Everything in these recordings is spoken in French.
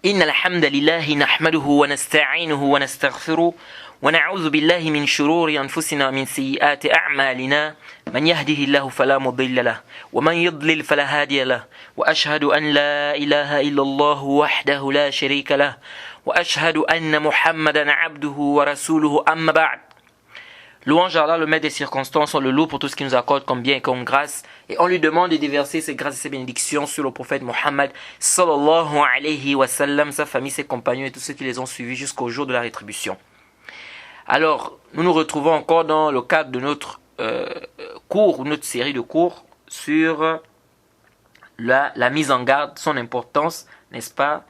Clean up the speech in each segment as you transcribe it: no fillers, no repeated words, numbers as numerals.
إن الحمد لله نحمده ونستعينه ونستغفره ونعوذ بالله من شرور أنفسنا ومن سيئات أعمالنا من يهده الله فلا مضل له ومن يضلل فلا هادي له وأشهد أن لا إله إلا الله وحده لا شريك له وأشهد أن محمدا عبده ورسوله أما بعد. Louange à Allah, le maître des circonstances, on le loue pour tout ce qu'il nous accorde comme bien et comme grâce. Et on lui demande de déverser ses grâces et ses bénédictions sur le prophète Mohammed sallallahu alayhi wa sallam, sa famille, ses compagnons et tous ceux qui les ont suivis jusqu'au jour de la rétribution. Alors, nous nous retrouvons encore dans le cadre de notre cours, notre série de cours sur la mise en garde, son importance, n'est-ce pas,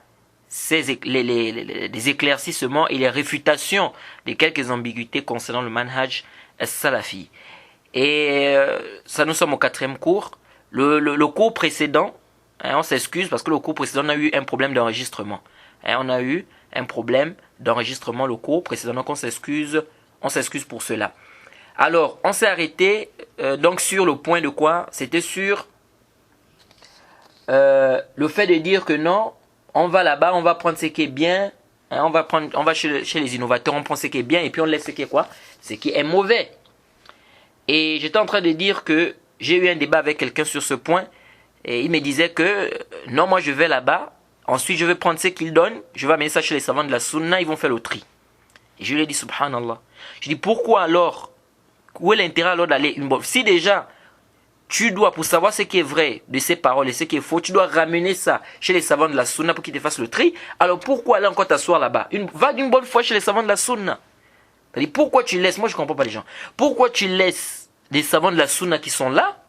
les éclaircissements et les réfutations de quelques ambiguïtés concernant le manhaj as-salafi. Et ça, nous sommes au 4e cours. Le cours précédent, on s'excuse parce que le cours précédent, on a eu un problème d'enregistrement. On a eu un problème d'enregistrement le cours précédent, donc on s'excuse pour cela. Alors, on s'est arrêté donc sur le point de quoi? C'était sur le fait de dire que non, on va là-bas, on va prendre ce qui est bien, on va chez les innovateurs, on prend ce qui est bien et puis on laisse ce qui est quoi? Ce qui est mauvais. Et j'étais en train de dire que j'ai eu un débat avec quelqu'un sur ce point et il me disait que non, moi je vais là-bas, ensuite je vais prendre ce qu'ils donnent, je vais amener ça chez les savants de la sunna, ils vont faire le tri. Et je lui ai dit subhanallah. Je dis pourquoi alors? Où est l'intérêt alors d'aller? Si déjà tu dois, pour savoir ce qui est vrai de ces paroles et ce qui est faux, tu dois ramener ça chez les savants de la sunna pour qu'ils te fassent le tri. Alors pourquoi aller encore t'asseoir là-bas? Va d'une bonne fois chez les savants de la sunna. C'est-à-dire, pourquoi tu laisses, moi je ne comprends pas les gens, pourquoi tu laisses des savants de la sunna qui sont là,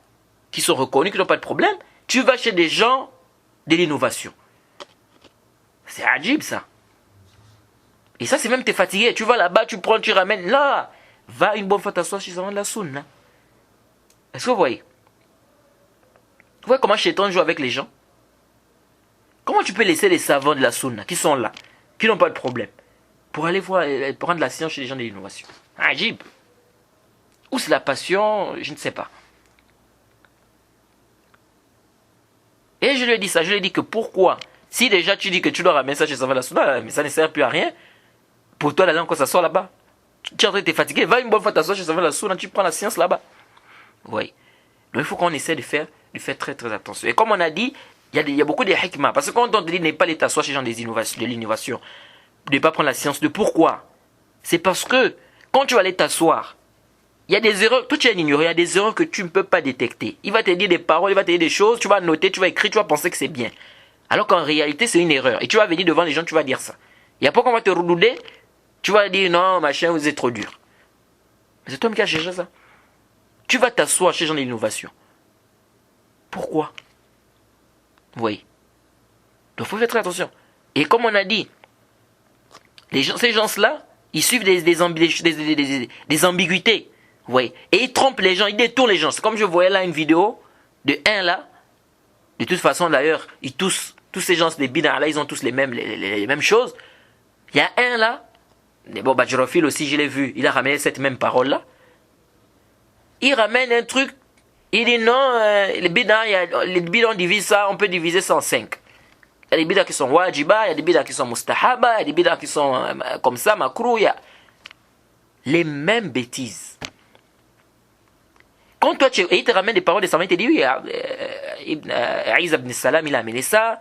qui sont reconnus, qui n'ont pas de problème, tu vas chez des gens de l'innovation. C'est adjib ça. Et ça c'est même t'es fatigué, tu vas là-bas, tu prends, tu ramènes, là, va une bonne fois t'asseoir chez les savants de la sunna. Est-ce que vous voyez? Vous voyez comment Shaitan joue avec les gens? Comment tu peux laisser les savants de la sunna qui sont là, qui n'ont pas de problème, pour aller prendre la science chez les gens de l'innovation? Ajib. Où c'est la passion? Je ne sais pas. Et je lui ai dit ça, je lui ai dit que pourquoi? Si déjà tu dis que tu dois ramener ça chez les savants de la sunna, mais ça ne sert plus à rien, pour toi d'aller encore s'asseoir là-bas. Tu es en train de te fatiguer, va une bonne fois t'asseoir chez les savants de la sunna, tu prends la science là-bas. Vous voyez? Donc il faut qu'on essaie de faire très très attention. Et comme on a dit, il y a beaucoup de hikmah. Parce que quand on te dit ne pas aller t'asseoir chez les gens de l'innovation, de ne pas prendre la science, de pourquoi? C'est parce que quand tu vas aller t'asseoir, il y a des erreurs, toi tu es ignoré, il y a des erreurs que tu ne peux pas détecter. Il va te dire des paroles, il va te dire des choses, tu vas noter, tu vas écrire, tu vas penser que c'est bien. Alors qu'en réalité c'est une erreur. Et tu vas venir devant les gens, tu vas dire ça. Il n'y a pas qu'on va te redouder, tu vas dire non, machin, vous êtes trop dur. Mais c'est toi qui as cherché ça. Tu vas t'asseoir chez les gens de l'innovation. Pourquoi? Vous voyez? Donc il faut faire très attention. Et comme on a dit, ces gens-là, ils suivent des ambiguïtés. Vous voyez? Et ils trompent les gens, ils détournent les gens. C'est comme je voyais là une vidéo de un là. De toute façon d'ailleurs, tous ces gens, les bid'ah là, ils ont tous les mêmes choses. Il y a un là, bon Bajrofil aussi je l'ai vu, il a ramené cette même parole là. Il ramène un truc. Il dit non, les bid'ah on divise ça, on peut diviser ça en 5. Il y a des bid'ah qui sont wajiba, il y a des bid'ah qui sont mustahaba, il y a des bid'ah qui sont comme ça, makrou, il y a les mêmes bêtises. Quand toi il te ramène des paroles des savants, il te dit oui, Isa ibn Salam il a amené ça,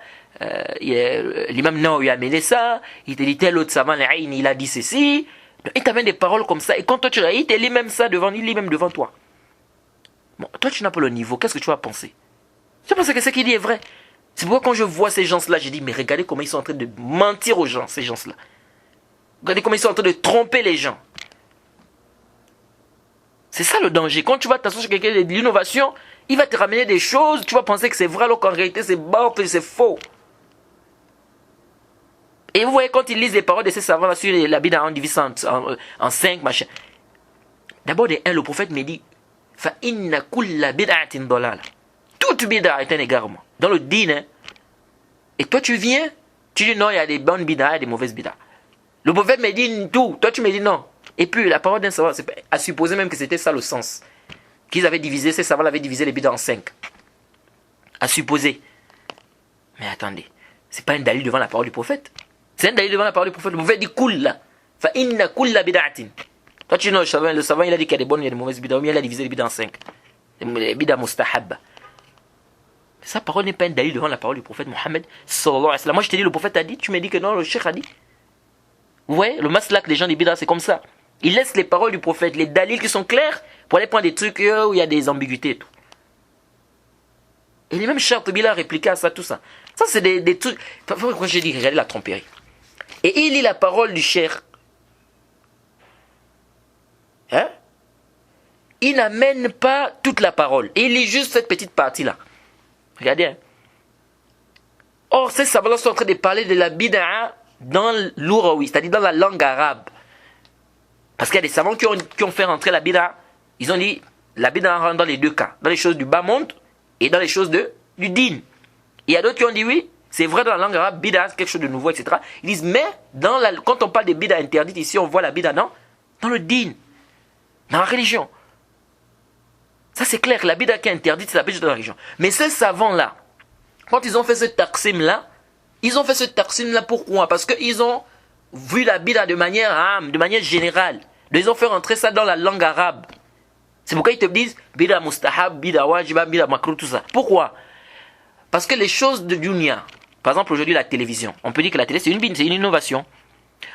l'imam Nawawi a amené ça, il te dit tel autre savant, il a dit ceci. Il t'amène des paroles comme ça, et quand toi il te lit même ça il lit même devant toi. Bon, toi tu n'as pas le niveau, qu'est-ce que tu vas penser? Tu vas penser que ce qu'il dit est vrai. C'est pourquoi quand je vois ces gens-là, je dis mais regardez comment ils sont en train de mentir aux gens, ces gens-là. Regardez comment ils sont en train de tromper les gens. C'est ça le danger. Quand tu vas t'asseoir sur quelqu'un de l'innovation, il va te ramener des choses, tu vas penser que c'est vrai alors qu'en réalité c'est bas, c'est faux. Et vous voyez quand ils lisent les paroles de ces savants-là sur la bid'ah en divisant en 5, machin. D'abord, le prophète me dit fa inna kulla bid'atin dalala. Toute bid'ah est un égarement. Dans le din, hein. Et toi tu viens, tu dis non, il y a des bonnes bid'ah et des mauvaises bid'ah. Le prophète me dit tout, toi tu me dis non. Et puis la parole d'un savant, c'est à supposer même que c'était ça le sens. Qu'ils avaient divisé, ces savants avaient divisé les bid'ah en 5. À supposer. Mais attendez, c'est pas un dalil devant la parole du prophète. C'est un dalil devant la parole du prophète. Le prophète dit kulla. Fa inna kulla bid'atin. Toi tu sais, le savant il a dit qu'il y a des bonnes et des mauvaises bid'ah, mais il a divisé les bid'ah en 5. Les bid'ah mustahabba. Sa parole n'est pas un dalil devant la parole du prophète Mohammed sallallahu alayhi wa sallam. Moi je t'ai dit, le prophète a dit, tu m'as dit que non, le cheikh a dit. Vous voyez, le maslak des gens des bid'ah, c'est comme ça. Ils laissent les paroles du prophète, les dalils qui sont clairs, pour aller prendre des trucs où il y a des ambiguïtés et tout. Et les mêmes Chartabi a répliqué à ça, tout ça. Ça, c'est des trucs. Pourquoi j'ai dit, regardez la tromperie. Et il lit la parole du cheikh. Hein? Il n'amène pas toute la parole. Il lit juste cette petite partie-là. Regardez. Hein? Or, ces savants sont en train de parler de la bid'a dans l'ouraoui, c'est-à-dire dans la langue arabe. Parce qu'il y a des savants qui ont fait rentrer la bid'a. Ils ont dit, la bid'a rentre dans les deux cas. Dans les choses du bas monde et dans les choses du din. Il y a d'autres qui ont dit oui, c'est vrai dans la langue arabe, bid'a, c'est quelque chose de nouveau, etc. Ils disent, mais quand on parle de bid'a interdite, ici on voit la bid'a dans le din, dans la religion. Ça c'est clair, la bid'a qui est interdite, c'est la bid'a dans la religion. Mais ces savants-là, quand ils ont fait ce taqsim-là, pourquoi? Parce qu'ils ont vu la bid'a de manière âme, de manière générale. Ils ont fait rentrer ça dans la langue arabe. C'est pourquoi ils te disent bid'a mustahab, bid'a wajiba, bid'a makruh, tout ça. Pourquoi? Parce que les choses de dunya, par exemple aujourd'hui la télévision, on peut dire que la télé c'est une innovation.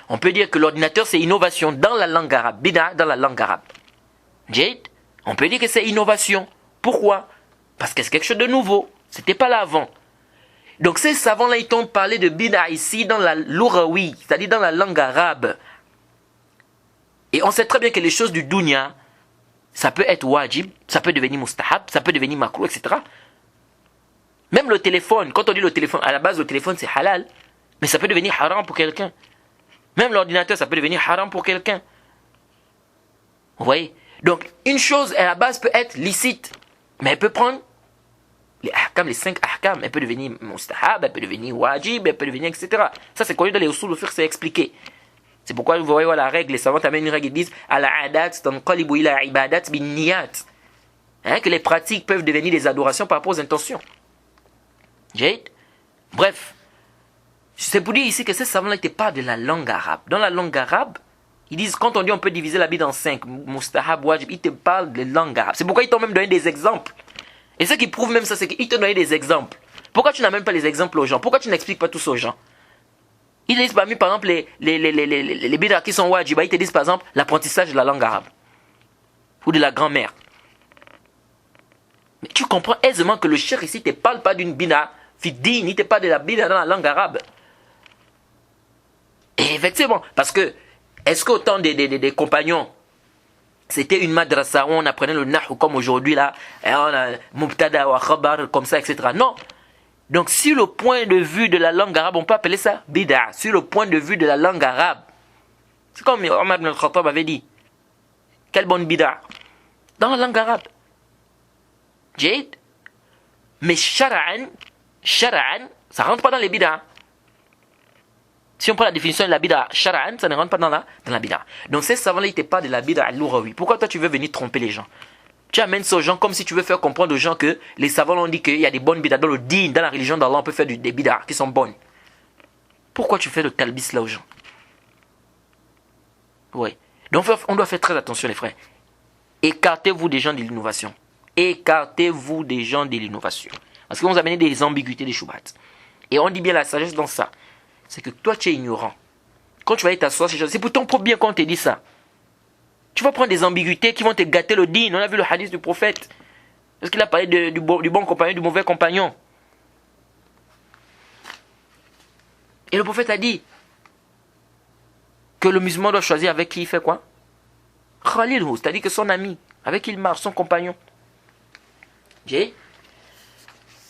On peut dire que l'ordinateur c'est innovation dans la langue arabe, bid'a dans la langue arabe. Jade, on peut dire que c'est innovation. Pourquoi? Parce que c'est quelque chose de nouveau. C'était pas là avant. Donc ces savants-là, ils t'ont parlé de bid'a ici dans la l'ouraoui, c'est-à-dire dans la langue arabe. Et on sait très bien que les choses du dunya, ça peut être wajib, ça peut devenir mustahab, ça peut devenir makruh, etc. Même le téléphone, quand on dit le téléphone, à la base le téléphone c'est halal, mais ça peut devenir haram pour quelqu'un. Même l'ordinateur, ça peut devenir haram pour quelqu'un. Vous voyez? Donc une chose à la base peut être licite, mais elle peut prendre les 5 ahkam, elle peut devenir mustahab, elle peut devenir wajib, elle peut devenir etc. Ça c'est connu dans les usul al-fiqh, c'est expliqué. C'est pourquoi vous voyez la règle, les savants amènent une règle, ils disent al-adat tanqalibu ila ibadat bin niyat. Que les pratiques peuvent devenir des adorations par rapport aux intentions. Jade. Bref, c'est pour dire ici que ces savants-là n'étaient pas de la langue arabe. Dans la langue arabe, ils disent, quand on dit on peut diviser la Bible en 5, mustahab, wajib, ils te parlent de langue arabe. C'est pourquoi ils t'ont même donné des exemples. Et ce qui prouve même ça, c'est qu'ils t'ont donné des exemples. Pourquoi tu n'amènes pas les exemples aux gens? Pourquoi tu n'expliques pas tous aux gens? Ils disent parmi, par exemple, les bid'ah qui sont wajib, ils te disent par exemple l'apprentissage de la langue arabe. Ou de la grammaire. Mais tu comprends aisément que le cheikh ici ne te parle pas d'une bid'ah fiddin, il ne te parle de la bid'ah dans la langue arabe. Et effectivement, parce que, est-ce qu'au temps des compagnons, c'était une madrasa où on apprenait le nahu comme aujourd'hui là, et on a mubtada wa khabar comme ça, etc. Non. Donc, sur le point de vue de la langue arabe, on peut appeler ça bid'ah. Sur le point de vue de la langue arabe. C'est comme Omar ibn al-Khattab avait dit. Quelle bonne bid'ah. Dans la langue arabe. Jade. Mais shara'an, ça rentre pas dans les bid'ah. Si on prend la définition de la bid'ah, shara'an, ça ne rentre pas dans la bid'ah. Donc ces savants-là n'étaient pas de la bid'ah al-lourawi. Pourquoi toi tu veux venir tromper les gens? Tu amènes ça aux gens comme si tu veux faire comprendre aux gens que les savants ont dit qu'il y a des bonnes bid'ah dans le din, dans la religion d'Allah, on peut faire des bid'ah qui sont bonnes. Pourquoi tu fais le talbis là aux gens? Oui. Donc on doit faire très attention les frères. Écartez-vous des gens de l'innovation. Écartez-vous des gens de l'innovation. Parce qu'ils vont vous amener des ambiguïtés, des choubats. Et on dit bien la sagesse dans ça. C'est que toi tu es ignorant. Quand tu vas aller t'asseoir, c'est pour ton propre bien qu'on te dit ça. Tu vas prendre des ambiguïtés qui vont te gâter le din. On a vu le hadith du prophète. Parce qu'il a parlé du bon compagnon, du mauvais compagnon. Et le prophète a dit que le musulman doit choisir avec qui il fait quoi? Khalilhu, c'est-à-dire que son ami, avec qui il marche, son compagnon. J'ai.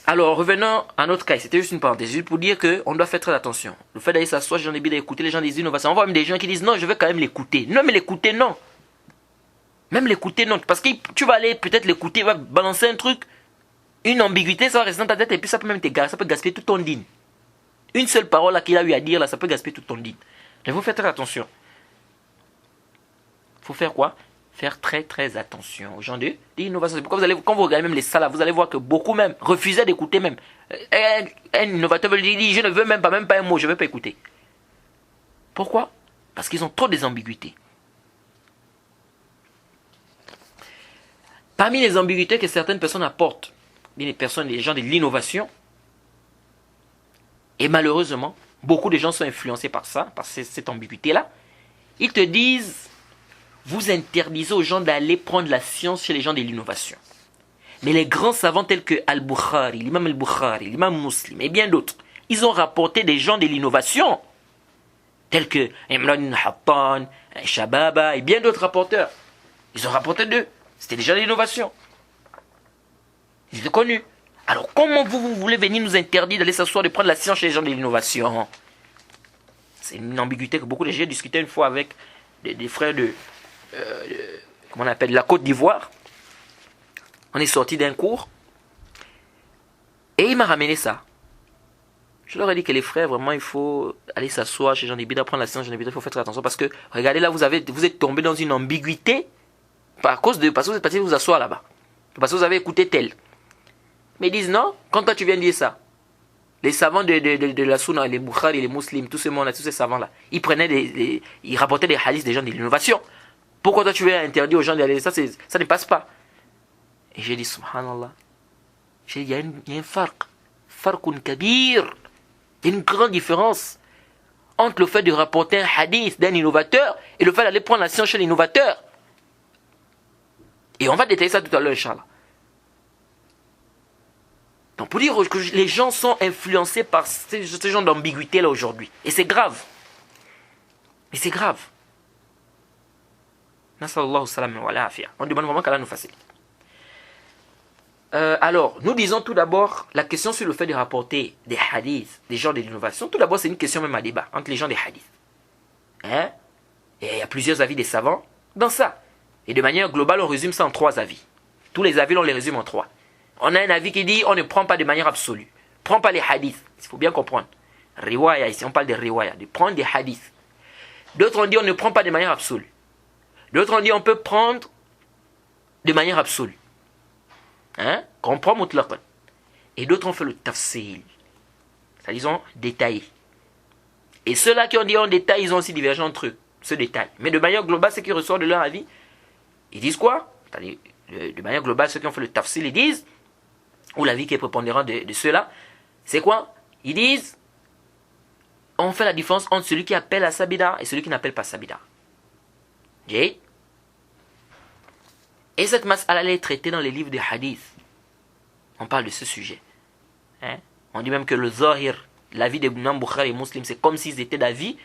Alors, revenons à notre cas, c'était juste une parenthèse, juste pour dire qu'on doit faire très attention. Le fait d'aller s'asseoir, les gens d'écouter les gens des innovations. On voit même des gens qui disent non, je veux quand même l'écouter. Non, mais l'écouter, non. Même l'écouter, non. Parce que tu vas aller peut-être l'écouter, il va balancer un truc, une ambiguïté, ça va rester dans ta tête et puis ça peut même ça peut gaspiller tout ton din. Une seule parole qu'il a eu à dire, là, ça peut gaspiller tout ton din. Il faut faire très attention. Il faut faire quoi? Faire très très attention aux gens de l'innovation. C'est pourquoi quand vous regardez même les salles, vous allez voir que beaucoup même refusaient d'écouter même. Un innovateur veut dire, je ne veux même pas un mot, je ne veux pas écouter. Pourquoi? Parce qu'ils ont trop des ambiguïtés. Parmi les ambiguïtés que certaines personnes apportent, les gens de l'innovation, et malheureusement, beaucoup de gens sont influencés par ça, par cette ambiguïté-là, ils te disent, vous interdisez aux gens d'aller prendre la science chez les gens de l'innovation. Mais les grands savants tels que Al-Bukhari, l'imam Al-Bukhari, l'imam Muslim et bien d'autres, ils ont rapporté des gens de l'innovation, tels que Imran ibn Hattan, Shababa et bien d'autres rapporteurs. Ils ont rapporté d'eux. C'était déjà de l'innovation. Ils étaient connus. Alors comment vous voulez venir nous interdire d'aller s'asseoir, de prendre la science chez les gens de l'innovation? C'est une ambiguïté que beaucoup de gens discutaient une fois avec des frères comment on appelle, la Côte d'Ivoire. On est sorti d'un cours et il m'a ramené ça. Je leur ai dit que les frères, vraiment, il faut aller s'asseoir chez Jean Bida, prendre la science Jean Bida, il faut faire attention parce que, regardez là, vous êtes tombé dans une ambiguïté parce que vous êtes parti vous asseoir là-bas. Parce que vous avez écouté tel. Mais ils disent non, quand toi tu viens de dire ça, les savants de la Sunna, les Bukhari, les Muslims, tout ce monde-là, tous ces savants-là, ils rapportaient des hadiths des gens de l'innovation. Pourquoi toi tu veux interdire aux gens d'aller ça, ça ne passe pas. Et j'ai dit, subhanallah, il y a un farqun kabir. Il y a une grande différence entre le fait de rapporter un hadith d'un innovateur et le fait d'aller prendre la science chez l'innovateur. Et on va détailler ça tout à l'heure, Inch'Allah. Donc pour dire que les gens sont influencés par ce genre d'ambiguïté là aujourd'hui. Et c'est grave. Et c'est grave. Nasallahu salam wa la'afia. On demande vraiment qu'Allah nous facilite. Alors, nous disons tout d'abord, la question sur le fait de rapporter des hadiths, des gens de l'innovation, tout d'abord c'est une question même à débat entre les gens des hadiths. Hein? Et il y a plusieurs avis des savants dans ça. Et de manière globale, on résume ça en 3 avis. Tous les avis, on les résume en 3. On a un avis qui dit, on ne prend pas de manière absolue. Prends pas les hadiths. Il faut bien comprendre. Riwaya, ici on parle de riwaya, de prendre des hadiths. D'autres ont dit, on ne prend pas de manière absolue. D'autres ont dit, on peut prendre de manière absolue. Hein? Qu'on prend mutlaqan. Et d'autres ont fait le tafsil. C'est-à-dire, ils ont détaillé. Et ceux-là qui ont dit en détail, ils ont aussi divergé entre eux, ce détail. Mais de manière globale, ceux qui ressortent de leur avis, ils disent quoi? C'est-à-dire, de manière globale, ceux qui ont fait le tafsil, ils disent, ou l'avis qui est prépondérant de ceux-là, c'est quoi? Ils disent, on fait la différence entre celui qui appelle à Sabida et celui qui n'appelle pas Sabida. Et cette mas'ala est traitée dans les livres de hadith. On parle de ce sujet. Hein? On dit même que le zahir, l'avis des Imam Bukhari et Muslim, c'est comme s'ils étaient d'avis.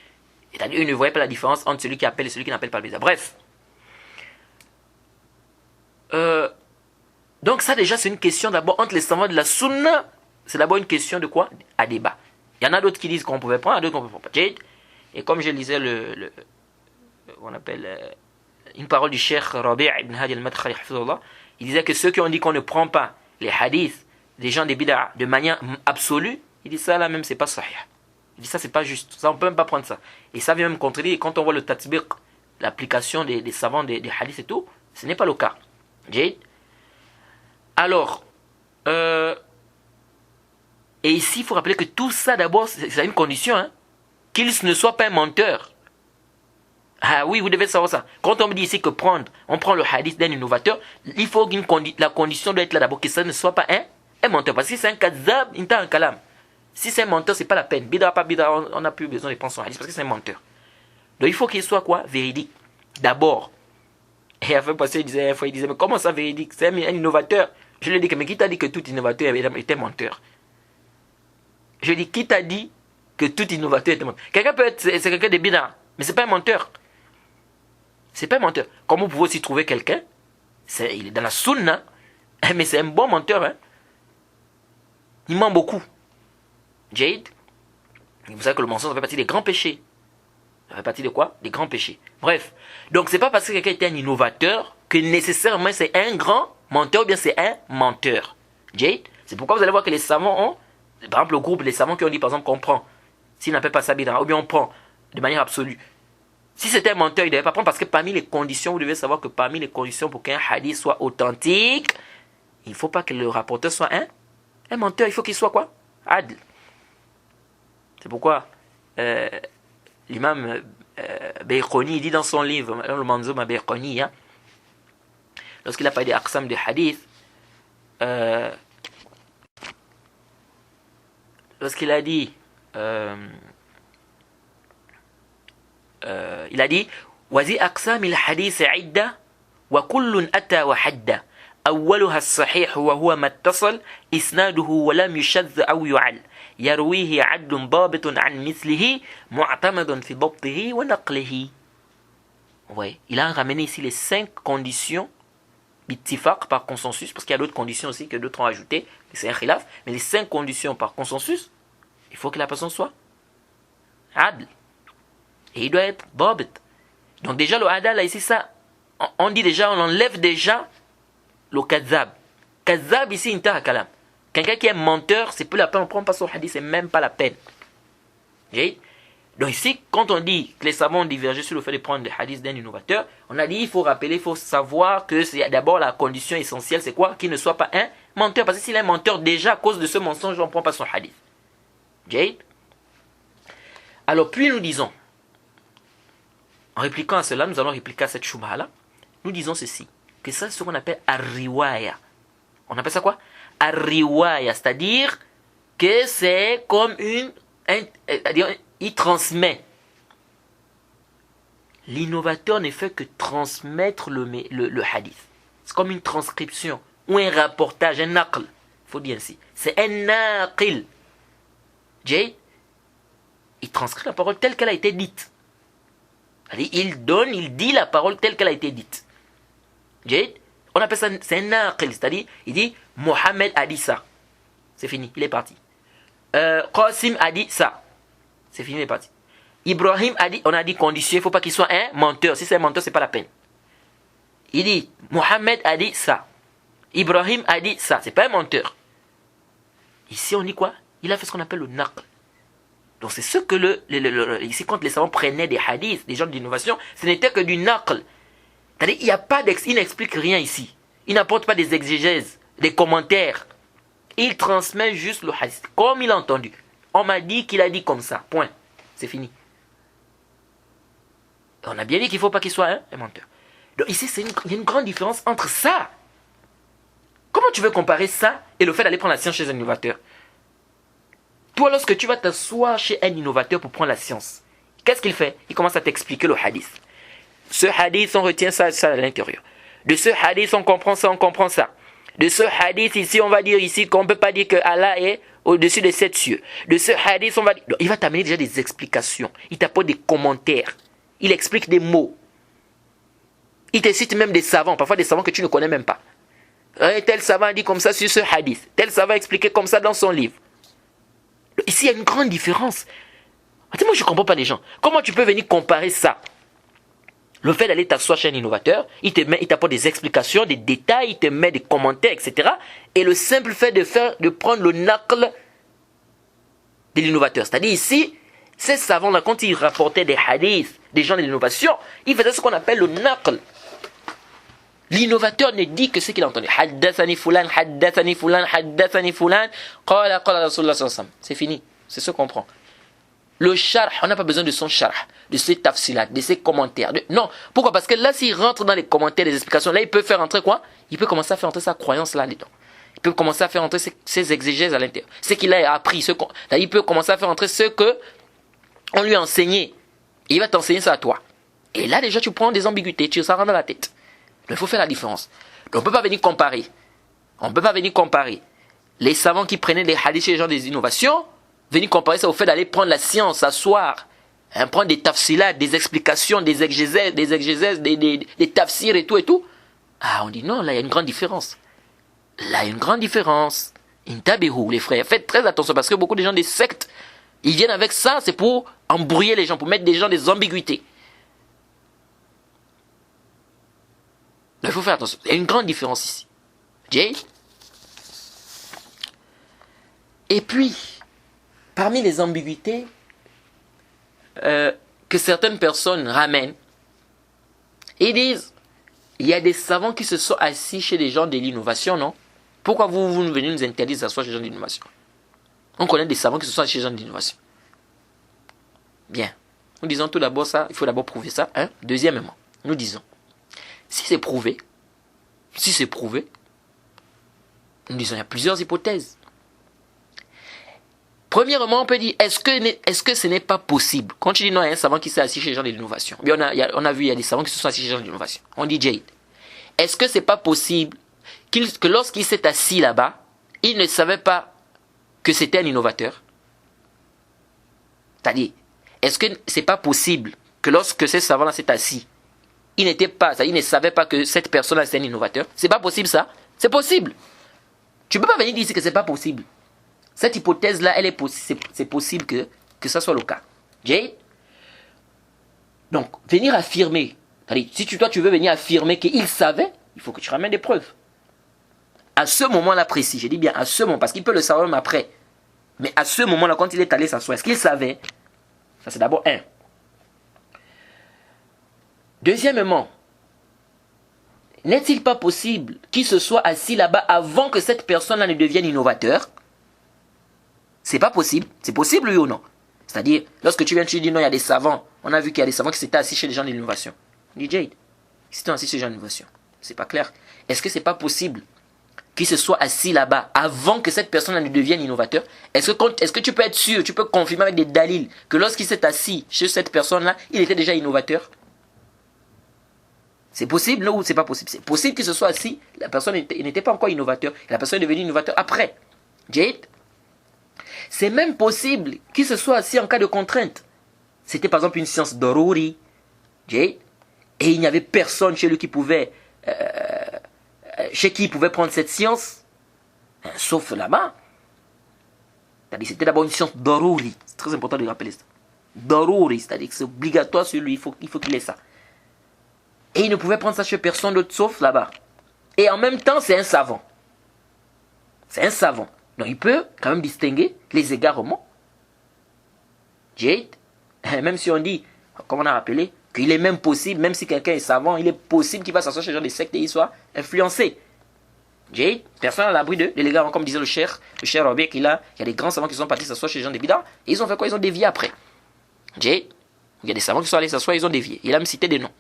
C'est-à-dire, ils ne voyaient pas la différence entre celui qui appelle et celui qui n'appelle pas le bida. Bref. Donc ça déjà, c'est une question d'abord entre les savants de la sunna. C'est d'abord une question de quoi? À débat. Il y en a d'autres qui disent qu'on pouvait prendre, d'autres qu'on ne pouvait pas. Et comme je lisais on appelle une parole du cheikh Rabi' ibn Hadi al-Madkhali, il disait que ceux qui ont dit qu'on ne prend pas les hadiths des gens des bid'a de manière absolue, il dit ça là même c'est pas sahih. Il dit ça c'est pas juste, ça on peut même pas prendre ça. Et ça vient même contredire quand on voit le tatbiq, l'application des savants des hadiths et tout, ce n'est pas le cas. Alors, et ici il faut rappeler que tout ça d'abord c'est à une condition, hein, qu'il ne soit pas un menteur. Ah oui, vous devez savoir ça. Quand on me dit ici que on prend le hadith d'un innovateur, il faut la condition doit être là d'abord que ça ne soit pas un menteur. Parce que si c'est un kadzab, il t'a un kalam. Si c'est un menteur, c'est pas la peine. Bida, pas bida, on n'a plus besoin de prendre son hadith parce que c'est un menteur. Donc il faut qu'il soit quoi? Véridique. D'abord. Et à la fois, il disait, mais comment ça véridique? C'est un innovateur. Je lui ai dit, mais qui t'a dit que tout innovateur était menteur? Je lui ai dit, qui t'a dit que tout innovateur était menteur? Quelqu'un peut être, c'est quelqu'un de bida, mais c'est pas un menteur. C'est pas un menteur. Comme vous pouvez aussi trouver quelqu'un, il est dans la sunna, mais c'est un bon menteur. Hein? Il ment beaucoup. Jade, vous savez que le mensonge fait partie des grands péchés. Ça fait partie de quoi? Des grands péchés. Bref. Donc c'est pas parce que quelqu'un était un innovateur que nécessairement c'est un grand menteur ou bien c'est un menteur. Jade, c'est pourquoi vous allez voir que les savants ont, par exemple le groupe, les savants qui ont dit par exemple qu'on prend, s'il n'appelle pas Sabida, ou bien on prend de manière absolue. Si c'était un menteur, il ne devait pas prendre parce que parmi les conditions, vous devez savoir que parmi les conditions pour qu'un hadith soit authentique, il ne faut pas que le rapporteur soit un menteur, il faut qu'il soit quoi? Adl. C'est pourquoi l'imam Bayqoni, il dit dans son livre, le Manzoum Bayqoni, hein, lorsqu'il a parlé des aqsam de hadith, lorsqu'il a dit, il a dit, وذي أقسام الحديث عدة وكل أتى وحدة أولها الصحيح وهو ما اتصل إسناده ولم يشذ أو يعل يرويه عدل ضابط عن مثله معتمد في ضبطه ونقله. Ouais, il a ramené ici les 5 conditions bittifaq par consensus, parce qu'il y a d'autres conditions aussi que d'autres ont ajoutées, c'est un khilaf, mais les 5 conditions par consensus, il faut que la personne soit adl. Et il doit être dabit. Donc déjà le adal là ici, ça, on dit déjà, on enlève déjà le kazab. Kazab ici, intaha kalam. Quelqu'un qui est menteur, c'est plus la peine, on ne prend pas son hadith, c'est même pas la peine. Okay? Donc ici, quand on dit que les savants ont divergé sur le fait de prendre des hadiths d'un innovateur, on a dit, il faut rappeler, il faut savoir que c'est d'abord la condition essentielle, c'est quoi? Qu'il ne soit pas un menteur. Parce que s'il est un menteur, déjà à cause de ce mensonge, on ne prend pas son hadith. Okay? Alors puis nous disons, en répliquant à cela, nous allons répliquer à cette choubha-là. Nous disons ceci, que ça c'est ce qu'on appelle ar-riwaya. On appelle ça quoi? Ar-riwaya, c'est-à-dire que c'est comme il transmet. L'innovateur ne fait que transmettre le hadith. C'est comme une transcription ou un rapportage, un naql. Il faut dire ainsi. C'est un naqil. Jay, il transcrit la parole telle qu'elle a été dite. Il dit la parole telle qu'elle a été dite. On appelle ça, c'est un naqil, c'est-à-dire, il dit, Mohammed a dit ça. C'est fini, il est parti. Qasim a dit ça. C'est fini, il est parti. Ibrahim a dit, on a dit condition, il ne faut pas qu'il soit un menteur. Si c'est un menteur, ce n'est pas la peine. Il dit, Mohammed a dit ça. Ibrahim a dit ça. Ce n'est pas un menteur. Ici, on dit quoi? Il a fait ce qu'on appelle le naql. Donc c'est ce que ici quand les savants prenaient des hadiths, des gens d'innovation, ce n'était que du naql. C'est-à-dire il n'y a pas il n'explique rien ici. Il n'apporte pas des exégèses, des commentaires. Il transmet juste le hadith, comme il a entendu. On m'a dit qu'il a dit comme ça, point. C'est fini. On a bien dit qu'il ne faut pas qu'il soit un menteur. Donc ici il y a une grande différence entre ça. Comment tu veux comparer ça et le fait d'aller prendre la science chez un innovateur? Toi, lorsque tu vas t'asseoir chez un innovateur pour prendre la science, qu'est-ce qu'il fait? Il commence à t'expliquer le hadith. Ce hadith, on retient ça à l'intérieur. De ce hadith, on comprend ça, on comprend ça. De ce hadith ici, on va dire ici qu'on ne peut pas dire que Allah est au-dessus des 7 cieux. De ce hadith, on va dire... Donc, il va t'amener déjà des explications. Il t'apporte des commentaires. Il explique des mots. Il te cite même des savants, parfois des savants que tu ne connais même pas. Tel savant dit comme ça sur ce hadith. Tel savant a expliqué comme ça dans son livre. Ici, il y a une grande différence. Moi, je ne comprends pas les gens. Comment tu peux venir comparer ça? Le fait d'aller t'asseoir chez un innovateur, il t'apporte des explications, des détails, il te met des commentaires, etc. Et le simple fait de prendre le naql de l'innovateur. C'est-à-dire ici, ces savants-là, quand ils rapportaient des hadiths, des gens de l'innovation, ils faisaient ce qu'on appelle le naql. L'innovateur ne dit que ce qu'il a entendu. Haddathani fulan, haddathani fulan, haddathani fulan, qala Rasulullah sallallahu alayhi wa sallam. C'est fini. C'est ce qu'on prend. Le sharh, on n'a pas besoin de son sharh, de ses tafsilat, de ses commentaires. Non. Pourquoi? Parce que là, s'il rentre dans les commentaires, les explications, là, il peut faire entrer quoi? Il peut commencer à faire entrer sa croyance là-dedans. Il peut commencer à faire entrer ses exégèses à l'intérieur. Ce qu'il a appris. Il peut commencer à faire entrer ce que on lui a enseigné. Et il va t'enseigner ça à toi. Et là, déjà, tu prends des ambiguïtés, ça rentre dans la tête. Il faut faire la différence. Donc, on ne peut pas venir comparer. On ne peut pas venir comparer les savants qui prenaient des hadiths chez les gens des innovations, venir comparer ça au fait d'aller prendre la science, s'asseoir, prendre des tafsilats, des explications, des exégèses, des tafsirs et tout et tout. Ah, on dit non, là il y a une grande différence. Là il y a une grande différence. Intabihu, les frères, faites très attention parce que beaucoup de gens des sectes, ils viennent avec ça, c'est pour embrouiller les gens, pour mettre des gens des ambiguïtés. Il faut faire attention. Il y a une grande différence ici. Jay. Et puis, parmi les ambiguïtés que certaines personnes ramènent, ils disent, il y a des savants qui se sont assis chez des gens de l'innovation, non? Pourquoi vous venez nous interdire d'asseoir chez les gens de l'innovation? On connaît des savants qui se sont assis chez les gens de l'innovation. Bien. Nous disons tout d'abord ça, il faut d'abord prouver ça. Hein. Deuxièmement, nous disons, si c'est prouvé, nous disons il y a plusieurs hypothèses. Premièrement, on peut dire, est-ce que ce n'est pas possible? Quand tu dis non, il y a un savant qui s'est assis chez les gens de l'innovation. On a vu, il y a des savants qui se sont assis chez les gens de l'innovation. On dit Jade. Est-ce que c'est pas possible que lorsqu'il s'est assis là-bas, il ne savait pas que c'était un innovateur? C'est-à-dire, est-ce que c'est pas possible que lorsque ce savant-là s'est assis, il ne savait pas que cette personne-là c'est un innovateur? C'est pas possible ça? C'est possible. Tu peux pas venir dire ici que c'est pas possible. Cette hypothèse-là, c'est possible que ça soit le cas. Jay? Donc, venir affirmer, c'est-à-dire, si toi tu veux venir affirmer qu'il savait, il faut que tu ramènes des preuves. À ce moment-là précis, je dis bien à ce moment, parce qu'il peut le savoir même après. Mais à ce moment-là, quand il est allé s'asseoir, est-ce qu'il savait? Ça, c'est d'abord un. Deuxièmement, n'est-il pas possible qu'il se soit assis là-bas avant que cette personne-là ne devienne innovateur? C'est pas possible. C'est possible, oui ou non? C'est-à-dire, lorsque tu dis non, il y a des savants. On a vu qu'il y a des savants qui s'étaient assis chez les gens de l'innovation. DJ, ils s'étaient assis chez les gens de l'innovation. C'est pas clair. Est-ce que c'est pas possible qu'il se soit assis là-bas avant que cette personne ne devienne innovateur? Est-ce que tu peux être sûr, tu peux confirmer avec des dalils que lorsqu'il s'est assis chez cette personne-là, il était déjà innovateur? C'est possible, non, ou c'est pas possible? C'est possible qu'il se soit assis, la personne n'était pas encore innovateur, et la personne est devenue innovateur après. Jade? C'est même possible qu'il se soit assis en cas de contrainte. C'était par exemple une science d'Orori, et il n'y avait personne chez lui qui pouvait, chez qui il pouvait prendre cette science, sauf là-bas. C'est-à-dire c'était d'abord une science d'Orori. C'est très important de rappeler ça. D'Orori, c'est-à-dire que c'est obligatoire sur lui, il faut qu'il ait ça. Et il ne pouvait prendre ça chez personne d'autre sauf là-bas. Et en même temps, c'est un savant. C'est un savant. Donc il peut quand même distinguer les égarements. Jade, même si on dit, comme on a rappelé, qu'il est même possible, même si quelqu'un est savant, il est possible qu'il va s'asseoir chez les gens des sectes et il soit influencé. Jade, personne à l'abri de l'égarement, comme disait le cher Robert, il y a des grands savants qui sont partis s'asseoir chez les gens des bidars, et ils ont fait quoi? Ils ont dévié après. Jade, il y a des savants qui sont allés s'asseoir, ils ont dévié. Il a même cité des noms.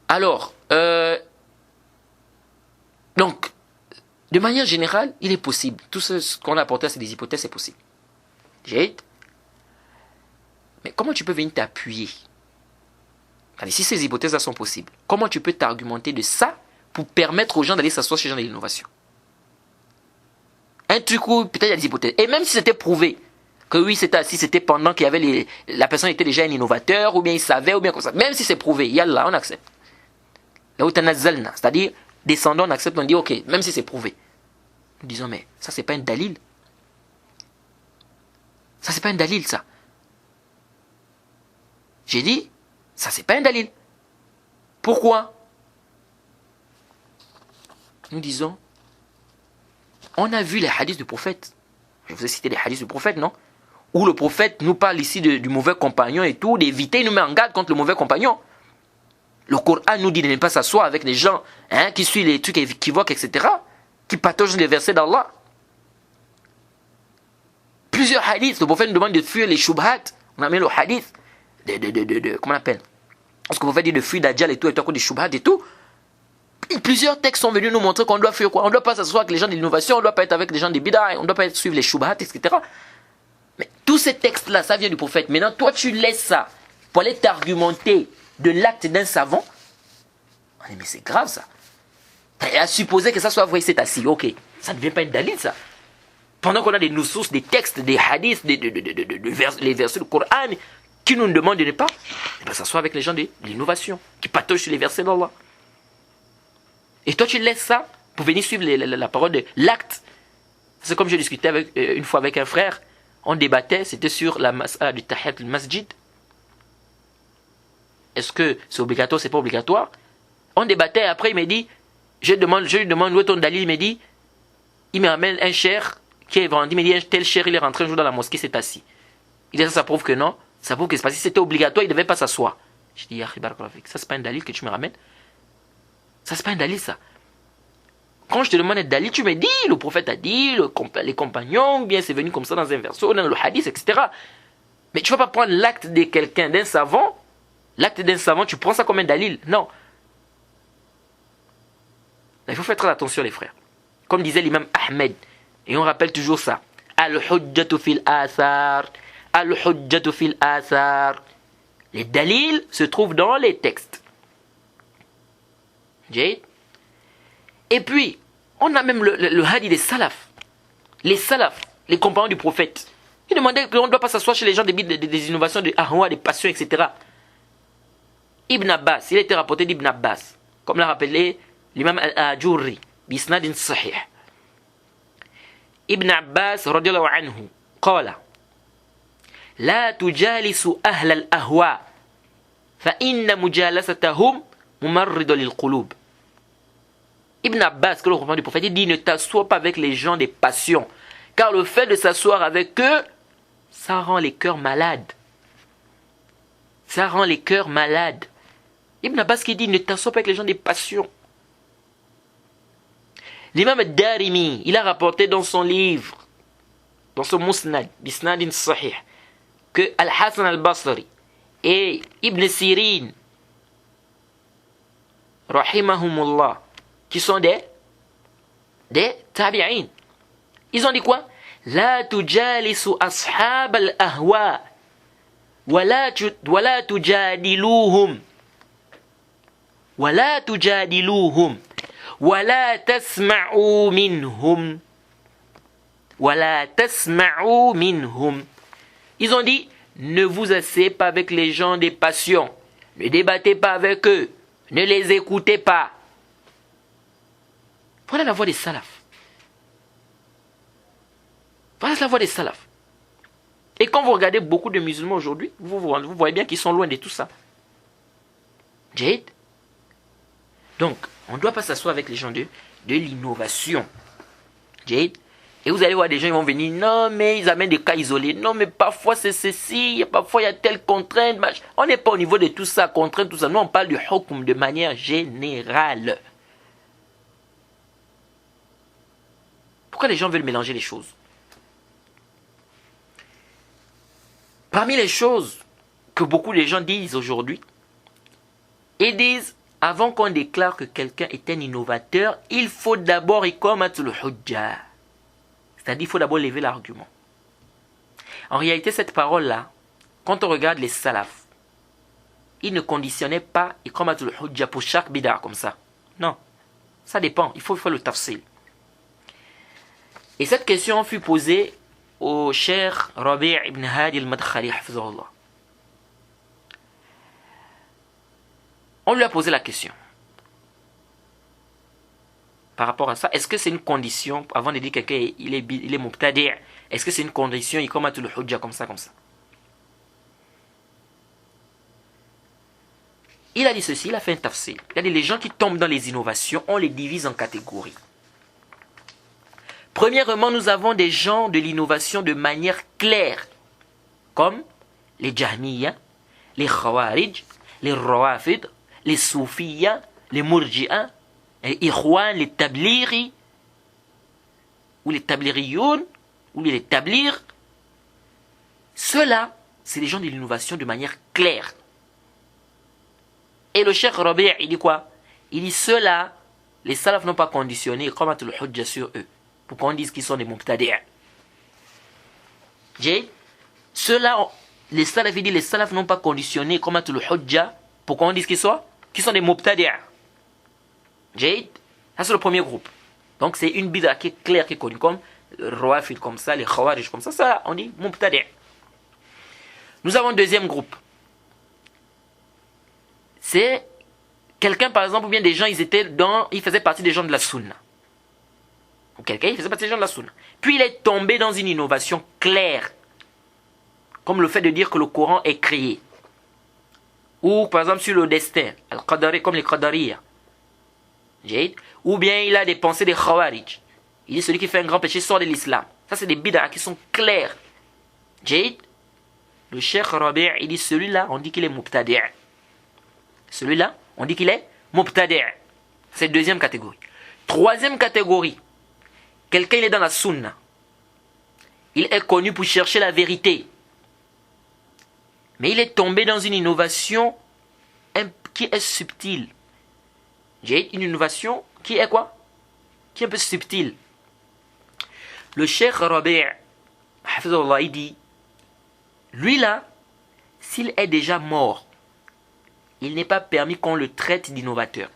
Alors, donc, de manière générale, il est possible. Tout ce qu'on a apporté, c'est des hypothèses, c'est possible. Jade. Mais comment tu peux venir t'appuyer? Si ces hypothèses-là sont possibles, comment tu peux t'argumenter de ça pour permettre aux gens d'aller s'asseoir chez les gens de l'innovation? Un truc où peut-être il y a des hypothèses. Et même si c'était prouvé que oui, c'était pendant qu'il y avait la personne était déjà un innovateur, ou bien il savait, ou bien comme ça. Même si c'est prouvé, il y a là, on accepte. Là où c'est-à-dire, descendant, on accepte, on dit ok, même si c'est prouvé. Nous disons, mais ça, c'est pas un dalil. Ça, c'est pas un dalil, ça. J'ai dit, ça, c'est pas un dalil. Pourquoi? Nous disons, on a vu les hadiths du prophète. Je vous ai cité les hadiths du prophète, non? Où le prophète nous parle ici du mauvais compagnon et tout, d'éviter, il nous met en garde contre le mauvais compagnon. Le Coran nous dit de ne pas s'asseoir avec les gens qui suivent les trucs équivoques, etc., qui partagent les versets d'Allah. Plusieurs hadiths, le prophète nous demande de fuir les shubhat. On a mis le hadith comment on appelle? Parce que le prophète dit de fuir Dajjal et tout, à cause des shubhat et tout. Et plusieurs textes sont venus nous montrer qu'on doit fuir quoi? On ne doit pas s'asseoir avec les gens de l'innovation, on ne doit pas être avec les gens des bid'ah, on ne doit pas suivre les shubhat, etc. Mais tous ces textes-là, ça vient du prophète. Maintenant, toi, tu laisses ça pour aller t'argumenter de l'acte d'un savant. On dit, mais c'est grave ça. Et à supposer que ça soit vrai, c'est assis. Ok, ça ne devient pas une dalil ça. Pendant qu'on a des nusus, des textes, des hadiths, les versets du Coran qui nous demandent de ne pas, s'asseoir avec les gens de l'innovation, qui patauchent sur les versets d'Allah. Et toi tu laisses ça pour venir suivre la parole de l'acte. C'est comme je discutais une fois avec un frère, on débattait, c'était sur la mas'ala du tahiyat al-masjid. Est-ce que c'est obligatoire, c'est pas obligatoire? On débattait, après il me dit, je lui demande où est ton dalil, il me dit, il me ramène un cher qui est vendu, il me dit, un tel cher, il est rentré un jour dans la mosquée, s'est assis. Il dit, ça prouve que non, ça prouve que c'est parce que si c'était obligatoire, il ne devait pas s'asseoir. Je dis, ça c'est pas un dalil que tu me ramènes. Ça c'est pas un dalil ça. Quand je te demande un dalil, tu me dis, le prophète a dit, les compagnons, ou bien c'est venu comme ça dans un verset, dans le hadith, etc. Mais tu ne vas pas prendre l'acte de quelqu'un, d'un savant. L'acte d'un savant, tu prends ça comme un dalil. Non. Il faut faire très attention, les frères. Comme disait l'imam Ahmed, et on rappelle toujours ça. Al-hujjatu fil athar. Al-hujjatu fil athar. Les dalils se trouvent dans les textes. Et puis, on a même le hadith des salafs. Les salafs, les compagnons du prophète. Ils demandaient qu'on ne doit pas s'asseoir chez les gens des innovations, des ahwa, des passions, etc. Ibn Abbas, il a été rapporté d'Ibn Abbas, comme l'a rappelé l'imam al-Ajurri, bisnadin sahih. Ibn Abbas, radiallahu anhu, قال لا تجالسوا أهل الأهواء فإن مجالستهم ممرض للقلوب. Ibn Abbas, que le compagnon du prophète, il dit ne t'assois pas avec les gens des passions, car le fait de s'asseoir avec eux, ça rend les cœurs malades. Ça rend les cœurs malades. Ibn Abbas qui dit ne t'assois pas avec les gens des passions. L'imam al-Darimi, il a rapporté dans son livre, dans son musnad, bisnadin sahih, que Al-Hassan al-Basri et Ibn Sirin, rahimahumullah, qui sont des tabi'in, ils ont dit quoi? La tujalisu ashab al-ahwa wa la tujadiluhum wa la tujadiluhum wa la tasma'u minhum wa la tasma'u minhum. Ils ont dit ne vous asseyez pas avec les gens des passions, ne débattez pas avec eux, ne les écoutez pas. Voilà la voix des salafs. Voilà la voix des salafs. Et quand vous regardez beaucoup de musulmans aujourd'hui, vous voyez bien qu'ils sont loin de tout ça. Jade. Donc, on ne doit pas s'asseoir avec les gens de l'innovation. Jade. Et vous allez voir des gens, ils vont venir, non mais ils amènent des cas isolés, non mais parfois c'est ceci, parfois il y a telle contrainte. On n'est pas au niveau de tout ça, contrainte, tout ça. Nous on parle du hukm de manière générale. Pourquoi les gens veulent mélanger les choses? Parmi les choses que beaucoup de gens disent aujourd'hui, ils disent, avant qu'on déclare que quelqu'un est un innovateur, il faut d'abord iqamatul hujja. C'est-à-dire, il faut d'abord lever l'argument. En réalité, cette parole-là, quand on regarde les salafs, ils ne conditionnaient pas iqamatul hujja pour chaque bid'a comme ça. Non, ça dépend, il faut faire le tafsil. Et cette question fut posée au cher Rabi' ibn Hadi al-Madkhali, hafizahullah. On lui a posé la question. Par rapport à ça, est-ce que c'est une condition, avant de dire que quelqu'un il est mubtadi', est-ce que c'est une condition, il commet le hujja comme ça? Il a dit ceci, il a fait un tafsir. Il a dit les gens qui tombent dans les innovations, on les divise en catégories. Premièrement, nous avons des gens de l'innovation de manière claire, comme les Jahmiya, les Khawarij, les Rawafid, les Soufiya, les Murji'a, les Ikhwan, les Tabliri, ou les Tabliriyoun, ou les Tablir. Ceux-là, c'est des gens de l'innovation de manière claire. Et le Cheikh Rabi' il dit quoi? Il dit ceux-là, les salafs n'ont pas conditionné comme le hujja sur eux, pour qu'on dise qu'ils sont des mubtadi'. Ceux-là, les salafs n'ont pas conditionné comme le hujja pour qu'on dise qu'ils sont des mubtadi'. Ça c'est le premier groupe. Donc c'est une bid'a qui est claire, qui est connue, comme le Rawafid comme ça, les Khawarij comme ça, ça on dit mubtadi'. Nous avons un deuxième groupe. C'est quelqu'un par exemple, ou bien des gens, ils faisaient partie des gens de la sunna. Ou quelqu'un, il faisait partie des gens de la sunna. Puis il est tombé dans une innovation claire. Comme le fait de dire que le Coran est créé. Ou par exemple sur le destin, al-Qadari, comme les Qadariya. Ou bien il a des pensées des Khawarij. Il dit celui qui fait un grand péché sort de l'islam. Ça c'est des bid'a qui sont clairs. Le Cheikh Rabi' il dit celui-là on dit qu'il est mubtadi'. Celui-là on dit qu'il est mubtadi'. C'est la deuxième catégorie. Troisième catégorie. Quelqu'un il est dans la sunna. Il est connu pour chercher la vérité. Mais il est tombé dans une innovation qui est subtile. J'ai une innovation qui est quoi? Qui est un peu subtile. Le Cheikh Rabi', hafizahullah, il dit, lui là, s'il est déjà mort, il n'est pas permis qu'on le traite d'innovateur.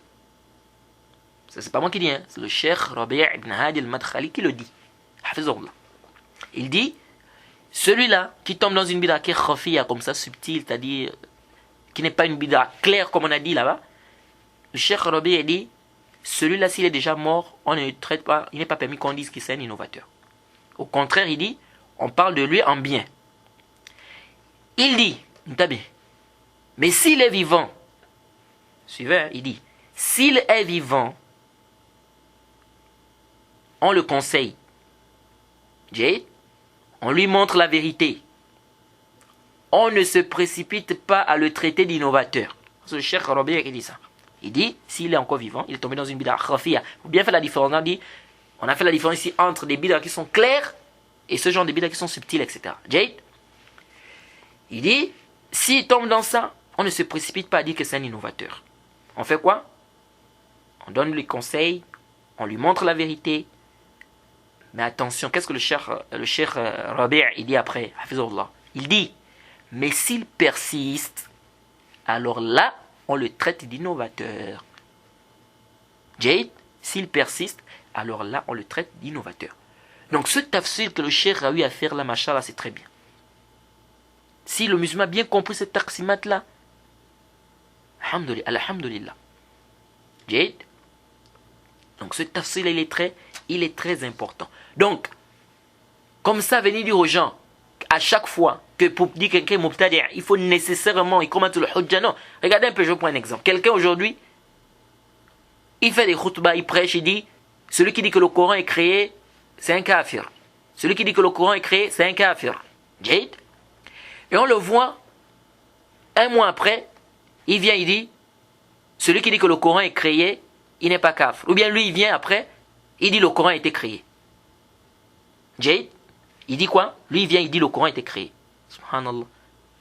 Ça, c'est pas moi qui dis, hein. C'est le Cheikh Rabi' ibn Hadi al-Madkhali qui le dit. Hafizahullah. Il dit, celui-là qui tombe dans une bid'a qui est khafiya, comme ça, subtile, c'est-à-dire qui n'est pas une bid'a claire, comme on a dit là-bas, le Cheikh Rabi' dit, celui-là, s'il est déjà mort, on ne le traite pas, il n'est pas permis qu'on dise qu'il c'est un innovateur. Au contraire, il dit, on parle de lui en bien. Il dit, mais s'il est vivant, suivez, il dit, s'il est vivant, on le conseille. On lui montre la vérité. On ne se précipite pas à le traiter d'innovateur. C'est le Cheikh Rabi' qui dit ça. Il dit, s'il est encore vivant, il est tombé dans une bid'a khafiya. Il faut bien faire la différence. On a fait la différence ici entre des bid'as qui sont claires et ce genre de bid'as qui sont subtiles, etc. Jade, il dit, s'il tombe dans ça, on ne se précipite pas à dire que c'est un innovateur. On fait quoi? On donne les conseils, on lui montre la vérité. Mais attention, qu'est-ce que le Cheikh Rabi' il dit après? Hafizahullah. Il dit, mais s'il persiste, alors là, on le traite d'innovateur. Jade, s'il persiste, alors là, on le traite d'innovateur. Donc ce tafsir que le Cheikh a eu à faire là, machallah, c'est très bien. Si le musulman a bien compris cette taksimat là, alhamdulillah. Jade. Donc ce tafsir il est très important. Donc, comme ça, venir dire aux gens, à chaque fois que pour dire quelqu'un est mubtadi', il faut nécessairement, il commente le hujja. Non, regardez un peu, je vous prends un exemple. Quelqu'un aujourd'hui, il fait des khutbahs, il prêche, il dit, celui qui dit que le Coran est créé, c'est un kafir. Celui qui dit que le Coran est créé, c'est un kafir. Jade. Et on le voit, un mois après, il vient, il dit, celui qui dit que le Coran est créé, il n'est pas kafir. Ou bien lui, il vient après, il dit le Coran a été créé. Jade, il dit quoi? Lui, il vient, il dit le Coran a été créé. Subhanallah.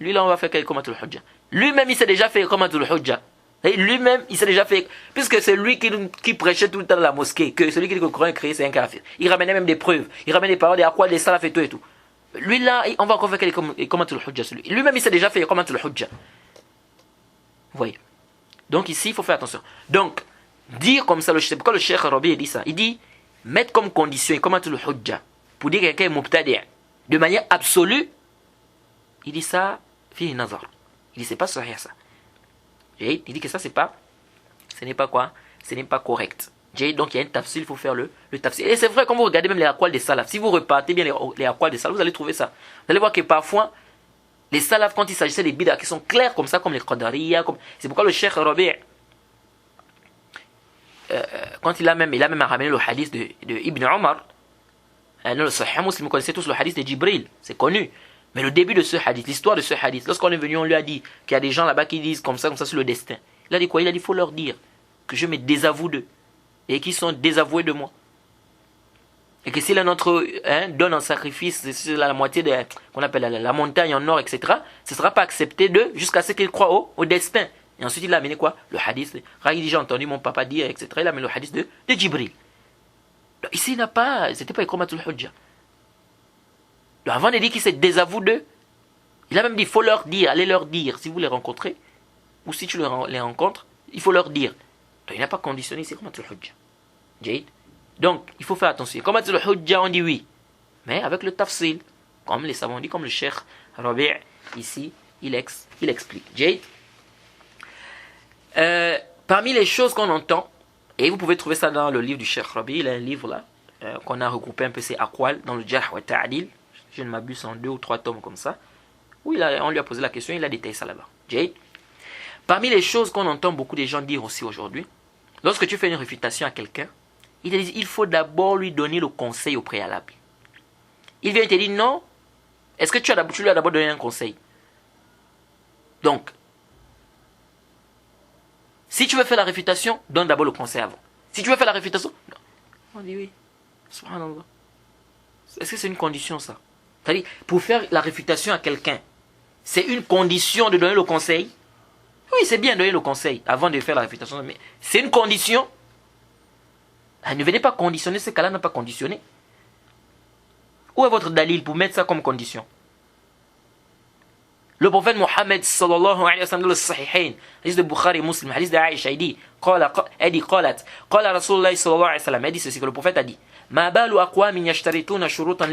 Lui, là, on va faire quel komatul hujja. Lui-même, il s'est déjà fait komatul hujja. Lui-même, il s'est déjà fait. Puisque c'est lui qui prêchait tout le temps dans la mosquée, que celui qui dit que le Coran est créé, c'est un kafir. Il ramenait même des preuves. Il ramenait des paroles des aqwal, des salaf et tout et tout. Lui, là, on va encore faire quel komatul hujja. Lui-même, il s'est déjà fait komatul hujja. Vous voyez? Donc, ici, il faut faire attention. Donc, dire comme ça, c'est pourquoi le Cheikh Rabi' dit ça. Il dit, mettre comme condition, komatul hujja, pour dire que quelqu'un est mubtadi' de manière absolue, il dit ça, fihi nazar. Il dit c'est pas sahih ça. Il dit que ça ce n'est pas quoi? Ce n'est pas correct. Donc il y a un tafsir, il faut faire le tafsir. Et c'est vrai, quand vous regardez même les aqwal des salafs, si vous repartez bien les aqwal des salafs, vous allez trouver ça. Vous allez voir que parfois, les salafs, quand il s'agissait des bid'ah qui sont clairs comme ça, comme les qadariyya, c'est pourquoi le Cheikh Rabi', quand il a même ramené le hadith de Ibn Omar, le Sahih Muslim, vous connaissez tous le hadith de Jibril, c'est connu. Mais le début de ce hadith, l'histoire de ce hadith, lorsqu'on est venu, on lui a dit qu'il y a des gens là-bas qui disent comme ça sur le destin. Il a dit quoi? Il a dit, il faut leur dire que je me désavoue d'eux et qu'ils sont désavoués de moi. Et que si l'un d'entre eux donne en sacrifice la moitié de qu'on appelle la montagne en or, etc., ce ne sera pas accepté d'eux jusqu'à ce qu'ils croient au destin. Et ensuite, il a amené quoi? Le hadith. Il dit, j'ai entendu mon papa dire, etc. Il a amené le hadith de Jibril. Donc, ici, c'était pas Iqamatul Hujja. Donc, avant de dire qu'il se désavoue d'eux, il a même dit, il faut leur dire, allez leur dire, si vous les rencontrez, ou si tu les rencontres, il faut leur dire. Donc, il n'a pas conditionné, c'est Iqamatul Hujja. Jade. Donc, il faut faire attention. Iqamatul Hujja, on dit oui. Mais avec le tafsil, comme les savants dit, comme le Cheikh Rabi' ici, il explique. Jade. Parmi les choses qu'on entend, et vous pouvez trouver ça dans le livre du Cheikh Rabi', il y a un livre là, qu'on a regroupé un peu ses aqwal dans le Jarh wa Ta'dil, je ne m'abuse, en 2 ou 3 tomes comme ça, où on lui a posé la question, il a détaillé ça là-bas. Jade. Parmi les choses qu'on entend beaucoup de gens dire aussi aujourd'hui, lorsque tu fais une réfutation à quelqu'un, il faut d'abord lui donner le conseil au préalable. Il vient te dire non, est-ce que tu lui as d'abord donné un conseil? Donc, si tu veux faire la réfutation, donne d'abord le conseil avant. Si tu veux faire la réfutation, non. On dit oui. Subhanallah. Est-ce que c'est une condition ça? C'est-à-dire, pour faire la réfutation à quelqu'un, c'est une condition de donner le conseil. Oui, c'est bien de donner le conseil avant de faire la réfutation, mais c'est une condition. Ne venez pas conditionner ce cas-là, n'a pas conditionné. Où est votre dalil pour mettre ça comme condition? Le prophète Mohammed sallallahu alayhi wa sallam dans le Sahihain, hadith de Bukhari et Muslim, hadith de Aïcha, il dit, qala Rasulullah sallallahu alayhi wa sallam, il dit ceci que le prophète a dit, ما بال أقوام يشترطون شروطا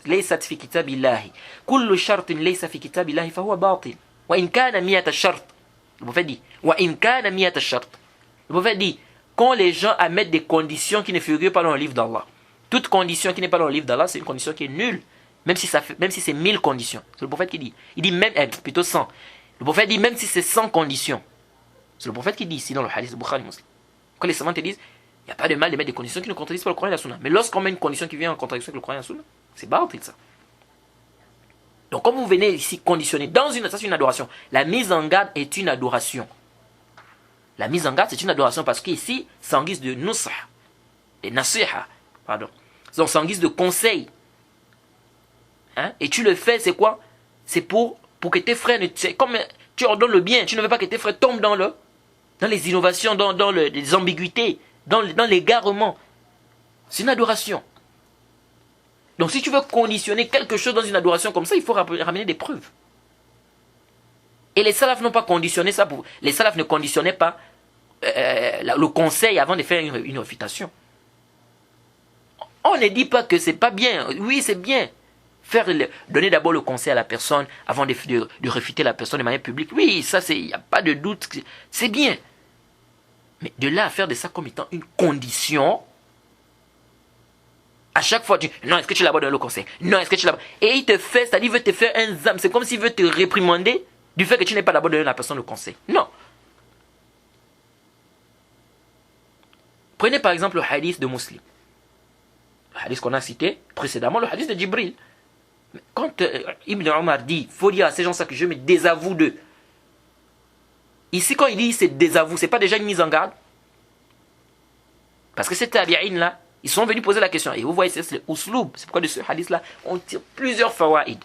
ليست في كتاب الله كل شرط ليس في كتاب الله فهو باطل وإن كان 100 شرط. Le prophète dit, وإن كان 100 شرط. Le prophète dit, quand les gens admettent des conditions qui ne figurent pas dans le livre d'Allah, toute condition qui n'est pas dans le livre d'Allah, c'est une condition qui est nulle. Même si c'est 1000 conditions. C'est le prophète qui dit. Il dit même, plutôt 100. Le prophète dit même si c'est 100 conditions. C'est le prophète qui dit ici dans le hadith de Bukhari Muslim. Quand les savants te disent, il n'y a pas de mal de mettre des conditions qui ne contredisent pas le Coran et la Sunna. Mais lorsqu'on met une condition qui vient en contradiction avec le Coran et la Sunna, c'est bâtil ça. Donc quand vous venez ici conditionner, ça c'est une adoration. La mise en garde est une adoration. La mise en garde c'est une adoration parce qu'ici, c'est en guise de nusah, et nasiha, pardon. Donc c'est en guise de conseil. Hein? Et tu le fais, c'est quoi? C'est pour que tes frères, comme tu ordonnes le bien, tu ne veux pas que tes frères tombent dans les innovations, dans les ambiguïtés, dans l'égarement. C'est une adoration. Donc si tu veux conditionner quelque chose dans une adoration comme ça, il faut ramener des preuves. Et les salafs n'ont pas conditionné ça. Les salafs ne conditionnaient pas le conseil avant de faire une réfutation. On ne dit pas que c'est pas bien. Oui, c'est bien. Donner d'abord le conseil à la personne avant de réfuter la personne de manière publique. Oui, ça, il n'y a pas de doute. C'est bien. Mais de là à faire de ça comme étant une condition, à chaque fois, tu dis, non, est-ce que tu l'as d'abord donné le conseil? Non, est-ce que tu l'as. Et il te fait, c'est-à-dire, il veut te faire un zam. C'est comme s'il veut te réprimander du fait que tu n'es pas d'abord donné à la personne le conseil. Non. Prenez par exemple le hadith de Muslim. Le hadith qu'on a cité précédemment, le hadith de Jibril. Quand Ibn Omar dit, faut dire à ces gens-là que je me désavoue d'eux. Ici, quand il dit c'est désavoue, c'est pas déjà une mise en garde? Parce que ces tabi'in là, ils sont venus poser la question. Et vous voyez, c'est le usloub. C'est pourquoi de ce hadith-là, on tire plusieurs fawaïd.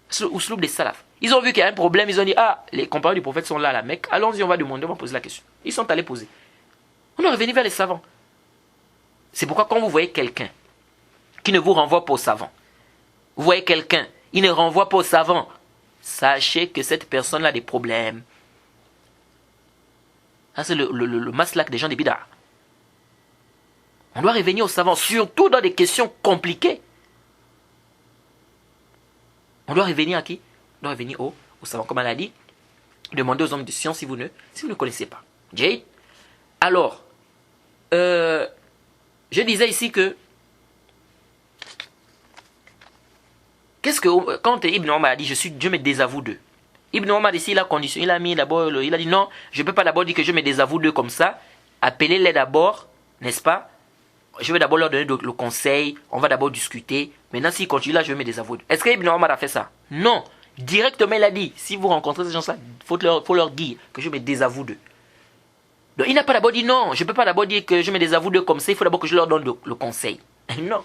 C'est le usloub des salafs. Ils ont vu qu'il y a un problème, ils ont dit, les compagnons du prophète sont là à la Mecque, allons-y, on va demander, on va poser la question. Ils sont allés poser. On est revenu vers les savants. C'est pourquoi quand vous voyez quelqu'un qui ne vous renvoie pas aux savants, vous voyez quelqu'un, il ne renvoie pas aux savants, sachez que cette personne-là a des problèmes. Ça, c'est le maslak des gens des bid'ah. On doit revenir aux savants, surtout dans des questions compliquées. On doit revenir à qui? On doit revenir aux savants. Comme elle a dit, demandez aux hommes de science si vous ne connaissez pas. Jade. Alors, je disais ici que quand Ibn Omar a dit je me désavoue d'eux. Ibn Omar ici il a conditionné, il a dit non, je ne peux pas d'abord dire que je me désavoue d'eux comme ça. Appelez-les d'abord, n'est-ce pas? Je vais d'abord leur donner le conseil, on va d'abord discuter. Maintenant s'ils continuent là, je vais me désavouer. Est-ce que Ibn Omar a fait ça? Non. Directement il a dit, si vous rencontrez ces gens-là, il faut leur dire que je me désavoue d'eux. Donc il n'a pas d'abord dit non, je ne peux pas d'abord dire que je me désavoue d'eux comme ça, il faut d'abord que je leur donne le conseil. Non.